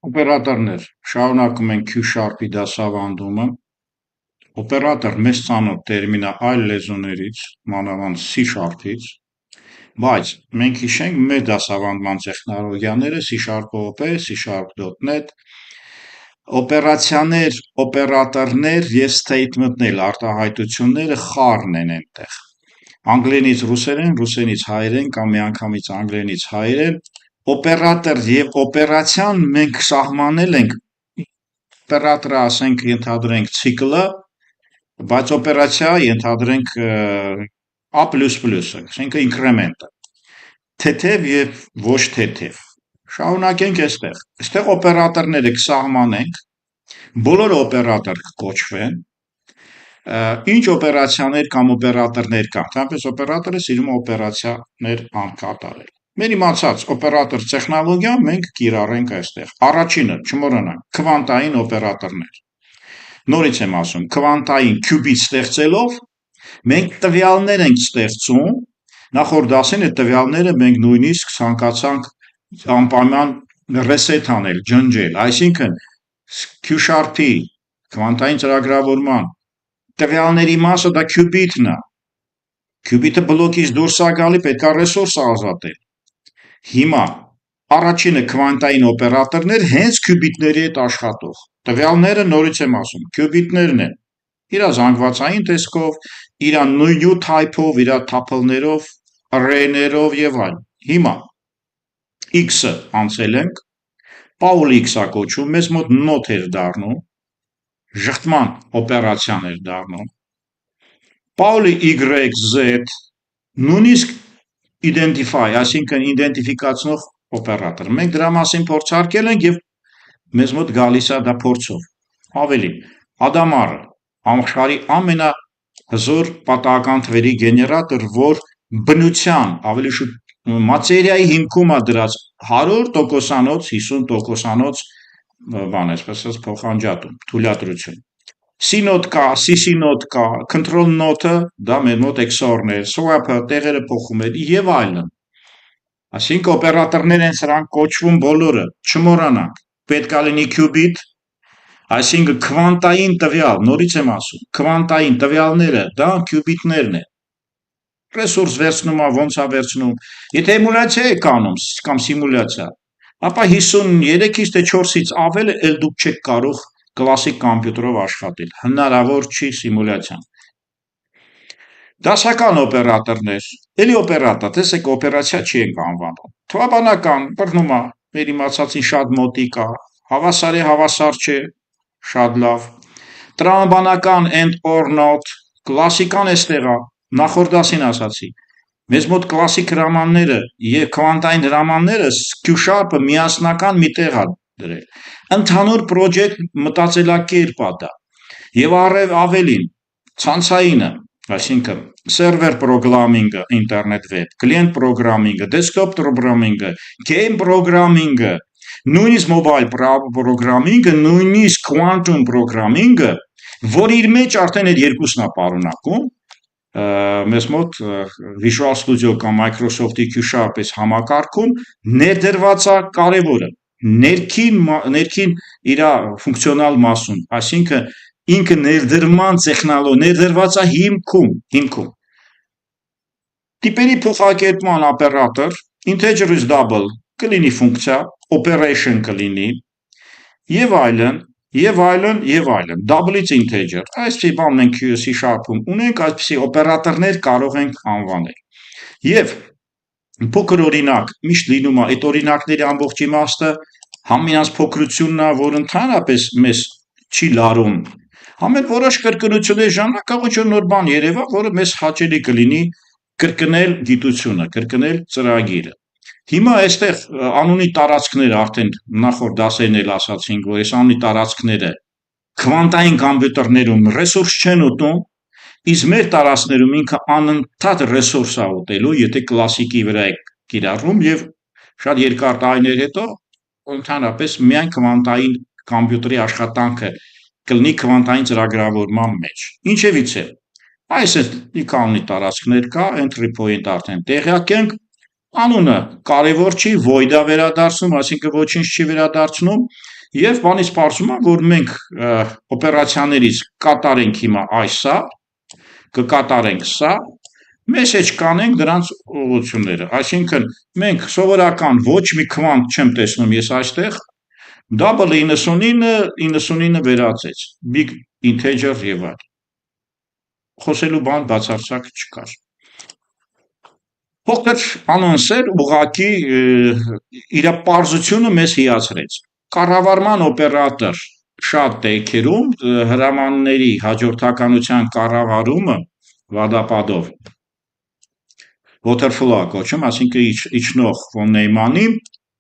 Օպերատորներ, շարունակում ենք Q-Sharp-ի դասավանդումը։ Օպերատոր մեզ ծանոթ տերմին է այլ լեզուներից, մանավանդ C#-ից, բայց մենք հիշենք մեր դասավանդման տեխնոլոգիաները C#-OP, C#.NET, օպերացիաներ, օպերատորներ և statement-ներ, արտահայտությունները խառն են այնտեղ։ Անգլերենից ռուսերեն, ռուսերենից հայերեն կամ միանգամից անգլերենից հայերեն, օպերատոր և օպերացիան մենք սահմանել ենք, օպերատորը ասենք ենթադրենք ցիկլը, բայց օպերացիա ենթադրենք A++-ը, ասենք ինկրեմենտը, թեթև և ոչ թեթև։ Շարունակենք այստեղ։ Այստեղ օպերատորները կսահմանենք, բոլոր օպերատոր կկոչվեն, ինչ օպերացիաներ կամ օպերատորներ կան, այնպես օպերատորը սիրում է օպերացիաներ կատարել։ Մեր իմացած օպերատոր տեխնոլոգիան մենք կիրառենք այստեղ։ Առաջինը, չմոռանանք, քվանտային օպերատորներ։ Նորից եմ ասում, քվանտային քյուբիտ ստեղծելով մենք տվյալներ ենք ստեղծում, նախորդ դասին այդ տվյալները մենք նույնիսկ ցանկացանք անպայման reset անել, ջնջել, այսինքն Q#-ի քվանտային ծրագրավորման տվյալների մասը դա քյուբիտն է, քյուբիտը բլոկից դուրս է գալի, պետք է ռեսուրս ազատել։ Հիմա առաջինը քվանտային օպերատորներ հենց քյուբիտների հետ աշխատող, տվյալները նորից եմ ասում, քյուբիտներն են, իրա զանգվածային տեսքով, իրա new type-ով, իրա թափլներով, array-ներով և այլն։ Հիմա X-ը անցել ենք, Paul X-ա կոչվում, մեզ մոտ նոթ էր դառնում, ժխտման օպերացիան էր դառնում, Paul Y-Z նույնիսկ identify, այսինքն իդենտիֆիկացնող օպերատոր։ Մենք դրա մասին փորձարկել ենք և մեզ մոտ գալիս է դա փորձով։ Ավելին, Adamar-ը, աշխարհի ամենահզոր պատահական թվերի գեներատոր, որ բնության, ավելի շուտ մատերիայի հիմքում է դրած 100%-անոց, 50%-անոց այսպես ասած փոխանջատում, թույլատրություն։ C-նոտ կա, CC-նոտ կա, control նոթը, դա մեր մոտ XOR-ն է, swap-ը տեղերը փոխում է և այլն։ Այսինքն օպերատորներ են սրանք կոչվում բոլորը, չմոռանանք, պետք է լինի քյուբիտ, այսինքն քվանտային տվյալ, նորից եմ ասում, քվանտային տվյալները դա քյուբիտներն են։ Ռեսուրս վերցնում է, ոնց է վերցնում, եթե էմուլյացիա եք անում կամ սիմուլյացիա, ապա 53-ից թե 4-ից ավել էլ դուք չեք կարող կլասիկ կոմպյուտերով աշխատել, հնարավոր չի սիմուլյացիան։ Դասական օպերատորներ, էլի օպերատոր, տեսեք օպերացիա չի ենք անվանում, թվաբանական, բռնում է, մեր իմացածին շատ մոտիկ է, հավասար է, հավասար չէ, շատ լավ, տրամաբանական and or not, կլասիկան էստեղ է, նախորդ դասին ասացի, մեզ մոտ կլասիկ հրամանները և քվանտային հրամանները Q#-ը միասնական մի տեղ է դրել, ընդհանուր պրոջեկտ մտածելակերպ է դա, և ավելին, ցանցայինը, այսինքն server programming-ը, internet web, client programming-ը, desktop programming-ը, game programming-ը, նույնիսկ mobile programming-ը, նույնիսկ quantum programming-ը, որ իր մեջ արդեն այդ երկուսն է պարունակում, մեզ մոտ Visual Studio կամ Microsoft-ի Q# համակարգում ներդրված է կարևորը, ներքին իրա ֆունկցիոնալ մասում, այսինքն ինքը ներդրման ներդրված է հիմքում։ Տիպերի փոխակերպման օպերատոր, integer is double կլինի ֆունկցիա, operation կլինի, և այլն, և այլն, և այլն, double-ից integer, այսպիսի բան մենք C#-ում ունենք, այսպիսի օպերատորներ կարող ենք անվանել։ Եվ փոքր օրինակ, միշտ լինում է, այդ օրինակների ամբողջ իմաստը համ իրաց փոքրությունն է, որ ընդհանրապես մեզ չի լարում, համ էլ որոշ կրկնությունների ժամանակ կարող ինչ-որ նոր բան երևա, որը մեզ հաճելի կլինի կրկնել գիտությունը, կրկնել ծրագիրը։ Հիմա այստեղ անունի տարածքները արդեն նախորդ դասերն էլ ասացինք, որ այս անունի տարածքները քվանտային կոմպյուտերներում ռեսուրս չեն ուտում, իսկ մեր տարածքներում ինքը անընդհատ ռեսուրս է ուտելու, եթե կլասիկի վրա եք կիրառում և շատ երկար տարիներ հետո ընդհանրապես միայն քվանտային կոմպյուտերի աշխատանքը կլինի քվանտային ծրագրավորման մեջ։ Ինչևից է, այս մի քանի տարածքներ կա, entry point արդեն տեղյակ ենք, անունը կարևոր չի, void է վերադարձնում, այսինքն ոչինչ չի վերադարձնում, Եվ բանից պարզում է, որ մենք օպերացիաներից կատարենք հիմա այսա, կկատարենք սա, մեզ հետ կանենք դրանց ուղղությունները, այսինքն մենք սովորական ոչ մի քվանտ չեմ տեսնում ես այստեղ, double 99 վերածեց, big integer եւ այլ, խոսելու բան բացարձակ չկար։ Փոքր անոնսեր ուղղակի իր պարզությունը մեզ հիացրեց։ Կառավարման օպերատոր շատ դեպքերում հրամանների հաջորդականության կառավարումը վադապադով waterflow կոչում, այսինքն իջնող ֆոնեյմանի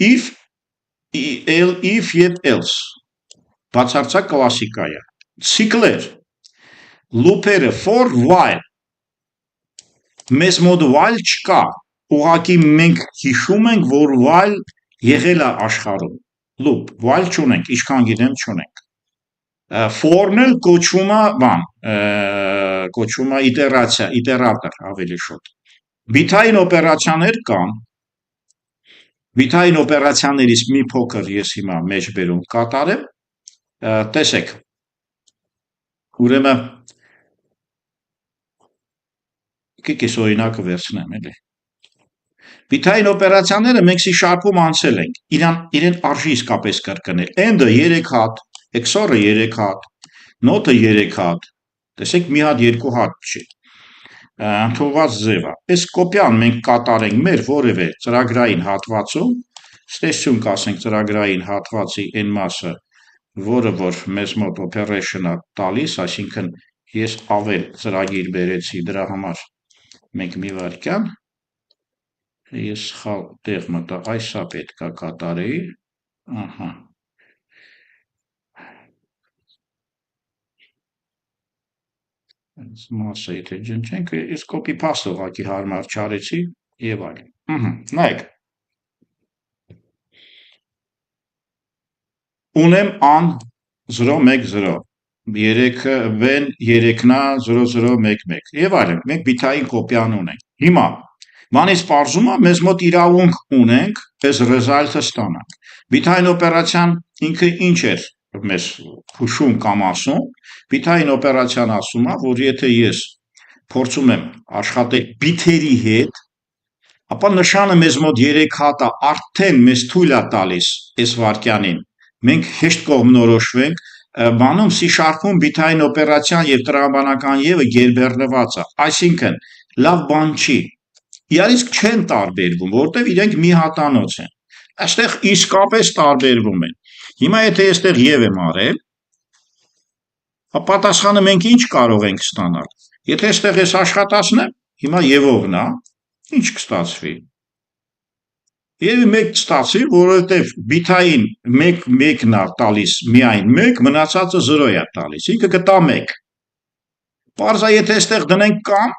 if եւ else բացարձակ կլասիկա է։ Ցիկլեր, լուփերը for while մեզ մոտ while չկա, ուղղակի մենք հիշում ենք, որ while եղել է աշխարհում, loop, while չունենք, ինչքան գիտեմ չունենք։ For-ն էլ կոչվում է իտերացիա, իտերատոր ավելի շուտ։ Բիթային օպերացիաներ կան, բիթային օպերացիաներից մի փոքր ես հիմա մեջբերում կատարեմ, տեսեք, ուրեմն կես օրինակը վերցնեմ էլի։ Բիթային օպերացիաները մենք C# անցել ենք, իրեն արժի իսկապես կրկնել, end-ը 3 հատ, XOR-ը 3 հատ, not-ը 3 հատ, տեսեք մի հատ 2 հատ չի, ընդունված ձև է, այս կոպյան մենք կատարենք մեր որևէ ծրագրային հատվածում, ստեսություն կասենք ծրագրային հատվածի այն մասը, որը որ մեզ մոտ operation-ը տալիս, այսինքն ես ավել ծրագիր բերեցի դրա համար մենք մի վարքյան, ես սխալ տեղ մտա, այսա պետք է կատարեի, ահա, մասը եթե ջնջենք, ես copy paste ուղղակի հարմար չարեցի եւ այլն, նայեք, ունեմ an 010, 3-ն 3-նա 0011 եւ այլն, մենք բիթային կոպիան ունենք, հիմա, մանից պարզում է, մեզ մոտ իրավունք ունենք, այս result-ը ստանանք, բիթային օպերացիան ինքը ինչ էր մեզ հուշում կամ ասում, բիթային օպերացիան ասում է, որ եթե ես փորձում եմ աշխատել բիթերի հետ, ապա նշանը մեզ մոտ 3 հատը արդեն մեզ թույլ է տալիս այս վարքյանին, մենք հեշտ կողմնորոշվենք, բանում C#-ում բիթային օպերացիան եւ տրամաբանական եւը գերբեռնված է, այսինքն լավ բան չի, իրարից չեն տարբերվում, որտեվ իրենք մի հատանոց են, այստեղ իսկապես տարբերվում են, հիմա եթե այստեղ եւ եմ արել, պատասխանը մենք ինչ կարող ենք ստանալ, եթե այստեղ ես աշխատացնեմ, հիմա եւովն է, ինչ կստացվի, եւ մեկ ստացվի, որովհետեւ բիթային 1-1-ն է տալիս միայն 1, մնացածը 0 է տալիս, ինքը կտա 1, պարզ է եթե այստեղ դնենք կամ,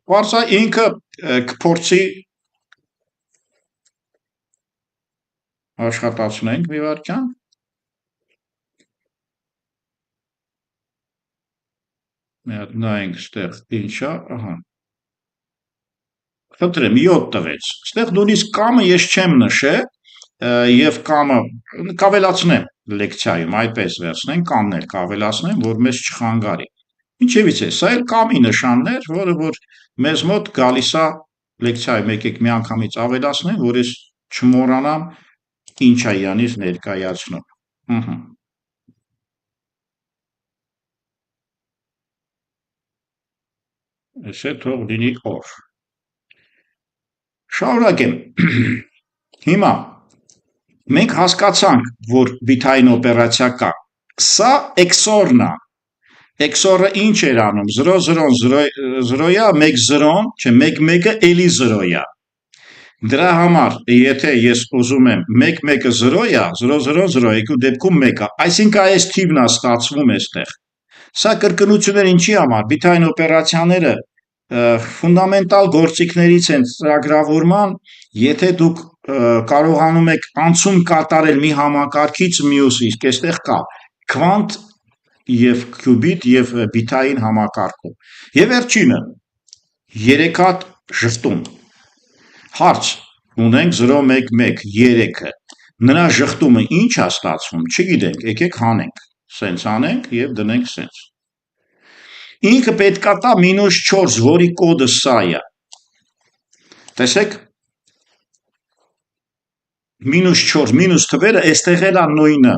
պարզ է ինքը կփորձի աշխատացնենք մի վարքյան, նայենք ստեղ ինչա, ահա, խնդրեմ 7 տվեց, ստեղ նույնիսկ կամը ես չեմ նշե եւ կամը կավելացնեմ լեկցիայում, այդպես վերցնենք, կամն էլ կավելացնեմ, որ մեզ չխանգարի, ինչևից է, սա էլ կամի նշաններ, որը որ մեզ մոտ գալիս է լեկցիայում, եկեք մի անգամից ավելացնեմ, որ ես չմոռանամ ինչ է իրանից ներկայացնում, Այս է թող լինի օր, շարունակեմ, հիմա մենք հասկացանք, որ բիթային օպերացիա կա, սա XOR-ն է, XOR-ը ինչ էր անում, 0-0-0-0-ա, 1-0, չէ, 1-1-ը էլի 0-ա, դրա համար, եթե ես ուզում եմ 1-1-ը 0-ա, 0-0-0, եկու դեպքում 1-ա, այսինքն այս թիվն է ստացվում էստեղ, սա կրկնություններ ինչի համար, բիթային օպերացիաները ֆունդամենտալ գործիքներից են ծրագրավորման, եթե դուք կարողանում եք անցում կատարել մի համակարգից մյուս, իսկ այստեղ կա քվանտ եւ քյուբիտ եւ բիթային համակարգում։ Եվ վերջինը 3 հատ ժշտում։ Հարց. ունենք 0 1 1 3-ը նրա ժխտումը ինչ է ստացվում չգիտենք եկեք հանենք սենց անենք եւ դնենք սենց ինքը պետքա տա -4 որի կոդը սա է տեսեք -4 մինուս թվերը այստեղ էլ է նույնը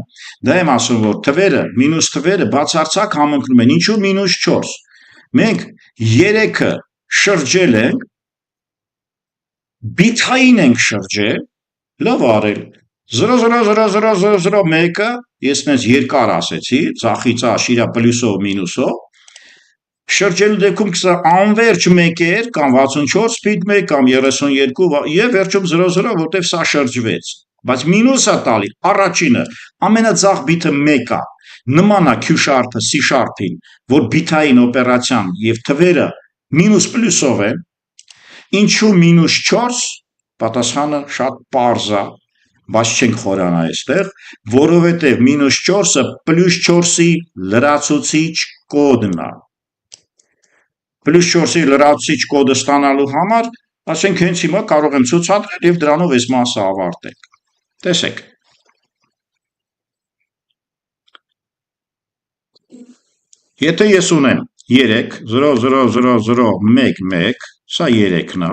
դա եմ ասում որ թվերը մինուս թվերը բացարձակ համընկնում են ինչու -4 մենք 3-ը շրջել ենք բիթային ենք շրջել լավ արել 0-0-0-0-0-1-ը ես մեզ երկար ասեցի ծախից աշիրա պլյուսով մինուսով շրջելու դեպքում կսա անվերջ 1 էր կամ 64 բիտ 1 կամ 32 եւ վերջում 0-0 որտեվ սա շրջվեց բայց մինուսը տալի առաջինը ամենաձախ բիթը 1 է նման է Q շարփը C շարփին որ բիթային օպերացիան եւ թվերը մինուս պլյուսով են ինչու -4 պատասխանը շատ պարզ է բայց չենք խորանա այստեղ որովհետեւ -4-ը +4-ի լրացուցիչ կոդն է +4-ի լրացուցիչ կոդը ստանալու համար ասենք հենց հիմա կարող եմ ցուցադրել եւ դրանով այս մասը ավարտենք տեսեք եթե ես ունեմ 3 0 0 0 0 1 1 սա 3-ն է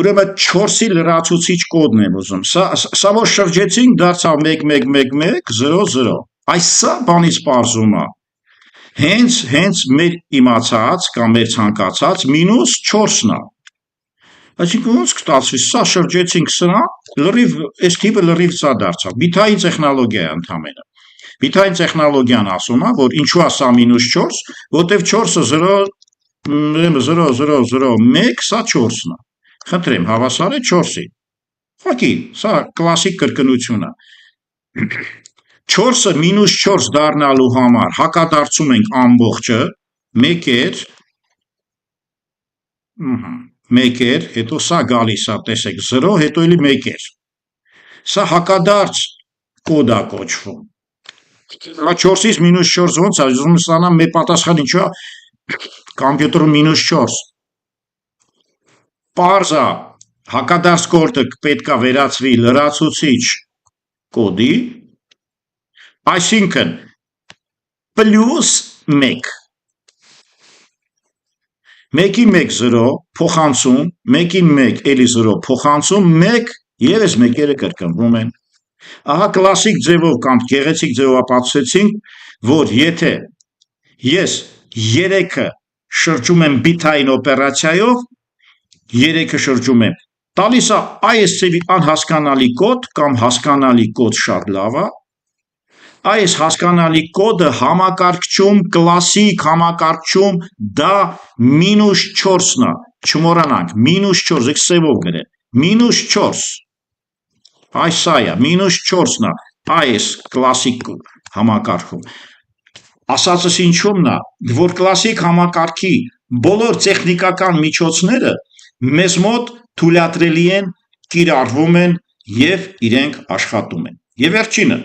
ուրեմն 4-ի լրացուցիչ կոդն եմ ուզում սա որ շրջեցինք դարձավ 1 1 1 1 0 0 այս սա բանից պարզում է հենց մեր իմացած կամ մեր ցանկացած -4-ն է այսինքն ոնց կստացվի սա շրջեցինք սրա լրիվ այս թիվը լրիվ սա դարձավ բիթային տեխնոլոգիա է ընդհանրապես բիթային տեխնոլոգիան ասում է որ ինչու է սա -4 որտեվ 4-ը 0 0 0 1 սա 4-ն է խնդրեմ հավասար է 4-ի ուղղակի սա կլասիկ կրկնություն է 4-ը -4 դառնալու համար հակադարձում ենք ամբողջը 1 էր 1 էր հետո սա գալիս է տեսեք 0 հետո էլի 1 էր սա հակադարձ կոդ է կոչվում 4-ից -4 ոնց է ուզում ստանամ մեր պատասխան ինչու է կոմպյուտերում -4 պարզ է հակադարձ կոդը պետք է վերածվի լրացուցիչ կոդի այսինքն +1 1-ին 1 0 փոխանցում 1-ին 1 էլի 0 փոխանցում 1 եւս 1-երը կրկնվում են ահա կլասիկ ձևով կամ գեղեցիկ ձևով ապացուցեցինք որ եթե ես 3-ը շրջում եմ բիթային օպերացիայով 3-ը շրջում եմ տալիս է այս ծևի անհասկանալի կոդ կամ հասկանալի կոդ շատ լավ է այս հասկանալի կոդը համակարգչում կլասիկ համակարգչում դա -4-ն է չմոռանանք -4 եք սևով գրել -4 այս սա է -4-ն է այս կլասիկ համակարգում ասածս ինչու՞մն է որ կլասիկ համակարգի բոլոր տեխնիկական միջոցները մեզ մոտ թույլատրելի են կիրառվում են եւ իրենք աշխատում են եւ վերջինը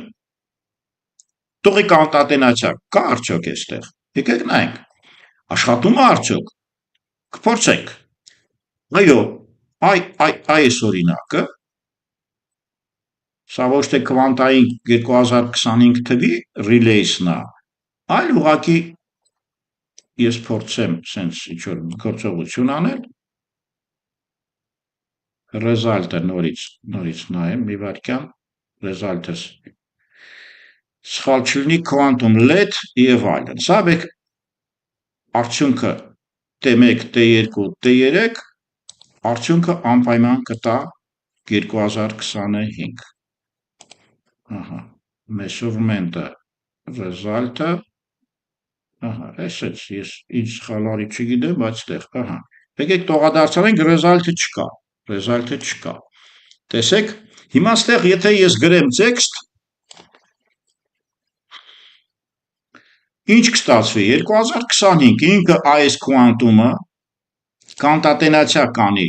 տողի կանտատենացիա կա արդյոք այստեղ եկեք նայենք աշխատում է արդյոք կփորձենք այո այս օրինակը սա ոչ թե քվանտային 2025 թվի ռիլեյսն է այլ ուղղակի ես փորձեմ sense ինչ-որ գործողություն անել result-ը նորից նայեմ մի վայրկյան result-ը սխալ չլինի quantum LED եւ այլն սա մեկ արդյունքը T1 T2 T3 արդյունքը անպայման կտա 2025 ահա measurement-ը result-ը ահա այսպես ես ինչ սխալ արի չգիտեմ բայց այդտեղ ահա եկեք տողադարձանենք result-ը չկա տեսեք հիմա այդտեղ եթե ես գրեմ text ինչ կստացվի 2025 ինքը այս quantum-ը կանտատենացիա կանի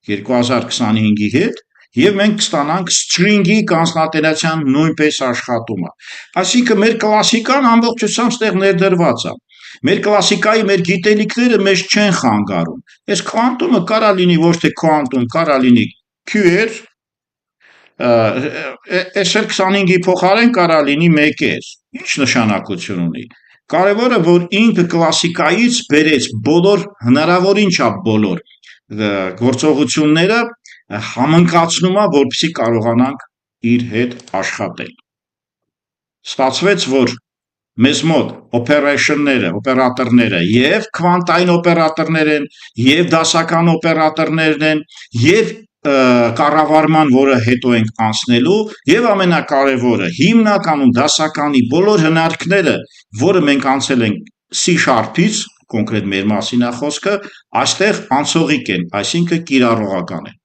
2025-ի հետ եւ մենք կստանանք string-ի կանտատենացիան նույնպես աշխատումը այսինքն մեր կլասիկան ամբողջությամբ ստեղ ներդրված է Մեր կլասիկայի, մեր գիտելիքները մեզ չեն խանգարում։ Այս քվանտումը կարա լինի ոչ թե քվանտում, կարա լինի QR, SL 25-ի փոխարեն կարա լինի 1R։ Ինչ նշանակություն ունի։ Կարևորը, որ ինքը կլասիկայից բերեց բոլոր հնարավորին չափ բոլոր գործողությունները համընկացնում է, որպեսզի կարողանանք իր հետ աշխատել։ Ստացվեց, որ մեզ մոտ օպերատորները եւ քվանտային օպերատորներ են, եւ դասական օպերատորներն են, եւ կառավարման, որը հետո ենք անցնելու, եւ ամենակարևորը հիմնականում դասականի բոլոր հնարքները, որը մենք անցել ենք C#-ից, կոնկրետ մեր մասին է խոսքը, այստեղ անցողիկ են, այսինքն կիրառողական են։